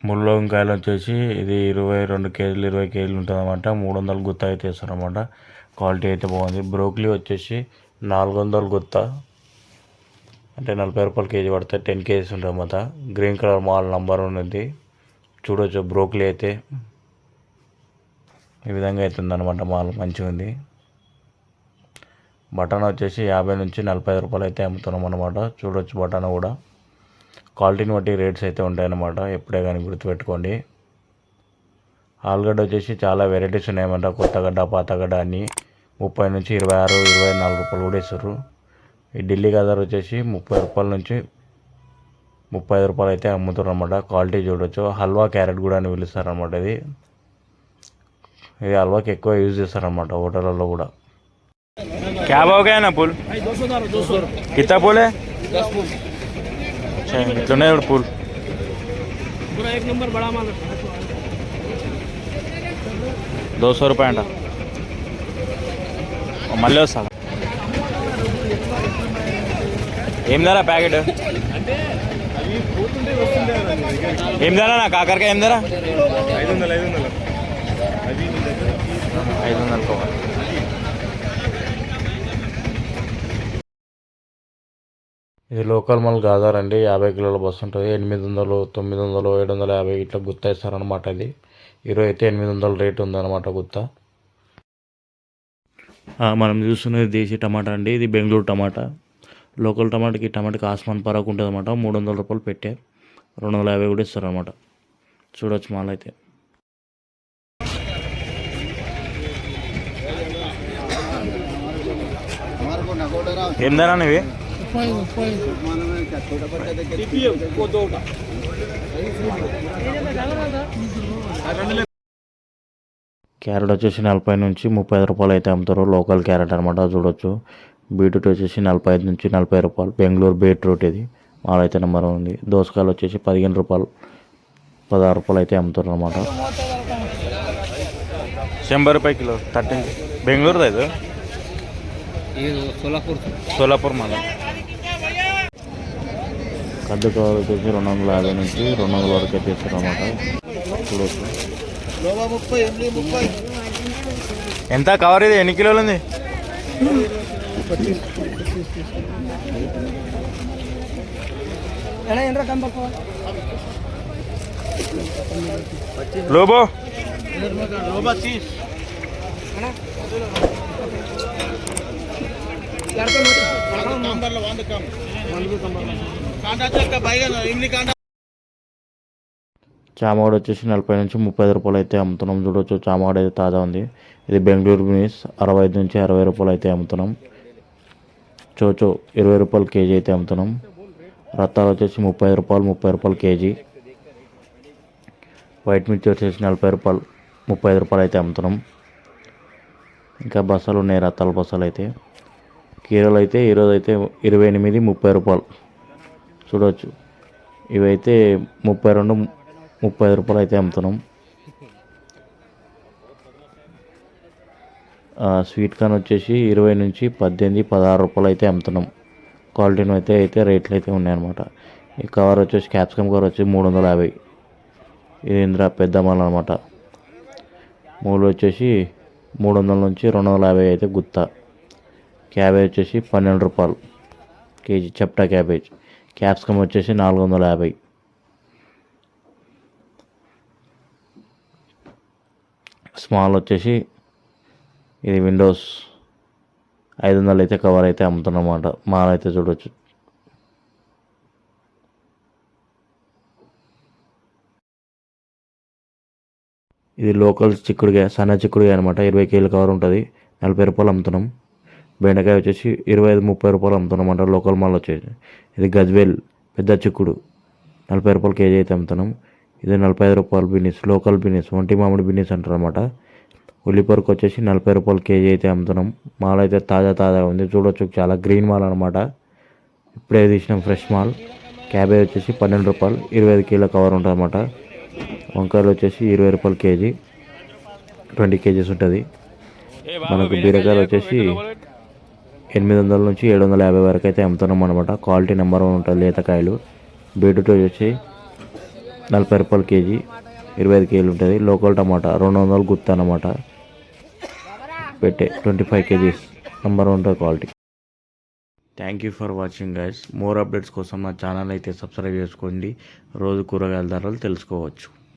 ముళ్ళ వంకాయలు వచ్చేసి ఇది 22 కేజీలు 20 కేజీలు ఉంటుంది అన్నమాట. 300 గుత్త అయితే ఇస్తారన్నమాట. క్వాలిటీ అయితే బాగుంది. బ్రోక్లీ వచ్చేసి 400 గుత్త, అంటే 40 రూపాయలు కేజీ పడతాయి. 10 కేజీస్ ఉంటుంది అన్నమాట. గ్రీన్ కలర్ మాల్ నంబర్ ఉంది, చూడవచ్చు. బ్రోక్లీ అయితే ఈ విధంగా అవుతుంది అనమాట. మాల్ మంచిగా ఉంది. బటానా వచ్చేసి 50 నుంచి 45 రూపాయలు అయితే అమ్ముతున్నాం అనమాట. చూడవచ్చు బటానా కూడా. క్వాలిటీని బట్టి రేట్స్ అయితే ఉంటాయన్నమాట. ఎప్పుడే కానీ గుర్తుపెట్టుకోండి. ఆలుగడ్డ వచ్చేసి చాలా వెరైటీస్ ఉన్నాయన్నమాట. కొత్తగడ్డ పాతగడ్డ అన్నీ 30 నుంచి 26 24 రూపాయలు కూడా ఇస్తారు. ఈ ఢిల్లీ గదర్ వచ్చేసి 30 రూపాయల నుంచి 35 రూపాయలు అయితే అమ్ముతారు అనమాట. క్వాలిటీ చూడవచ్చు. హల్వా క్యారెట్ కూడా అని పిలుస్తారు అనమాట. ఇది హల్వాకి ఎక్కువ యూజ్ చేస్తారనమాట హోటళ్ళలో కూడా. क्या भाव गया ना फूल? 200 कितना फूल है? 10 फूल। अच्छा इतना है फूल पूरा एक नंबर बड़ा माल 200 रुपये अंట మళ్ళీ వస్తా. ఏం ధర ప్యాకెట్? ఏం ధర నా కాకరకాయ ఏం ధర? 500 ఇది లోకల్ మాల్ కాదారండి. 50 కిలోల బస్సు ఉంటుంది. 800 900 750 ఇట్లా గుత్త ఇస్తారనమాట. ఇది ఈరోజు అయితే 800 రేట్ ఉందన్నమాట గుత్త. మనం చూస్తున్నది దేశీ టమాటా అండి. ఇది బెంగళూరు టమాటా. లోకల్ టమాటాకి ఆస్మాన్ పరకు ఉంటుంది అనమాట. 300 రూపాయలు పెట్టే 250 కూడా ఇస్తారనమాట. చూడవచ్చు మాల్ అయితే. ఏం ధర ఇవి? క్యారెట్ వచ్చేసి 40 నుంచి 35 రూపాయలు అయితే అమ్ముతారు. లోకల్ క్యారెట్ అనమాట. చూడవచ్చు. బీట్రూట్ వచ్చేసి 45 నుంచి 40 రూపాయలు. బెంగళూరు బీట్రూట్ ఇది మాల్ అయితే నెంబర్ ఉంది. దోసకాయలు వచ్చేసి 15 రూపాయలు 16 రూపాయలు అయితే అమ్ముతారు అనమాట. 100 రూపాయ కిలో 13 బెంగళూరు ఇది సోలాపూర్ మాల. కద్దు కవర్ వచ్చేసి 250 నుంచి 200 వరకు అయితే ఇస్తారు అనమాట. చూడవచ్చు. ఎంత కవర్ ఇది? ఎన్ని కిలోలు ఉంది? లోబో చామగడ వచ్చేసి 40 నుంచి 35 రూపాయలు అయితే అమ్ముతున్నాం. చూడవచ్చు. చామగడ అయితే తాజా ఉంది. ఇది బెంగళూరు బీన్స్ 65 నుంచి 60 రూపాయలు అయితే అమ్ముతున్నాం. చోచో 20 రూపాయలు కేజీ అయితే అమ్ముతున్నాం. రత్తాలు వచ్చేసి 30 రూపాయలు కేజీ. వైట్ మిర్చి వచ్చేసి 40 రూపాయలు 35 రూపాయలు అయితే అమ్ముతున్నాం. ఇంకా బస్సాలు ఉన్నాయి, రత్తాల బస్సాలు అయితే. కీరలు అయితే ఈరోజు అయితే 28 30 రూపాయలు. చూడవచ్చు. ఇవైతే 32 30 రూపాయలు అయితే అమ్ముతున్నాం. స్వీట్ కార్న్ వచ్చేసి 20 నుంచి 18 16 రూపాయలు అయితే అమ్ముతున్నాం. క్వాలిటీని అయితే రేట్లు అయితే ఉన్నాయన్నమాట. ఈ కవర్ వచ్చేసి క్యాప్సికమ్ కవర్ వచ్చి 350. ఇది ఇంద్ర పెద్ద మాల్ అనమాట. మూలు వచ్చేసి 300 నుంచి 250 అయితే గుత్త. క్యాబేజ్ వచ్చేసి 12 రూపాయలు కేజీ చెప్టా క్యాబేజ్. క్యాప్సికమ్ వచ్చేసి 450. స్మాల్ వచ్చేసి ఇది విండోస్ 500 అయితే కవర్ అయితే అమ్ముతున్నమాట. మాల్ అయితే చూడవచ్చు. ఇది లోకల్ చిక్కుడుగా సన్న చిక్కుడుగా అనమాట. 20 కేజీల కవర్ ఉంటుంది. 40 రూపాయలు అమ్ముతున్నాం. బెండకాయ వచ్చేసి 25 30 రూపాయలు అమ్ముతున్నాం అంట. లోకల్ మాల్ వచ్చేసి. ఇది గజ్వేల్ పెద్ద చిక్కుడు 40 రూపాయలు కేజీ అయితే అమ్ముతున్నాం. ఇది 45 రూపాయలు బిన్నీస్. లోకల్ బిన్నీస్ ఒంటి మామిడి బిన్నీస్ అంటారు అనమాట. ఉల్లిపొరకు వచ్చేసి 40 రూపాయలు కేజీ అయితే అమ్ముతున్నాం. మాల్ అయితే తాజా ఉంది. చూడవచ్చు. చాలా గ్రీన్ మాల్ అనమాట. ఇప్పుడే తీసినాం ఫ్రెష్ మాల్. క్యాబేజ్ వచ్చేసి 12 రూపాయలు 25 కేజీల కవర్ ఉంటుంది అనమాట. వంకాయలు వచ్చేసి 20 రూపాయలు కేజీ 20 కేజీస్ ఉంటుంది. మనకు బీరకాయలు వచ్చేసి 800 నుంచి 750 వరకు అయితే అమ్ముతున్నాం అనమాట. క్వాలిటీ నెంబర్ 1 ఉంటుంది లేతకాయలు. బీట్రూట్ వచ్చేసి రూపాయలు కేజీ, 25 కేజీలు ఉంటుంది. లోకల్ టమాటా 200 గుత్త అన్నమాట. పెట్టే 25 kgs number 1 quality. Thank you for watching guys. More updates కోసం నా ఛానల్ అయితే సబ్స్క్రైబ్ చేసుకోండి. రోజు కూరగాయల ధరలు తెలుసుకోవచ్చు.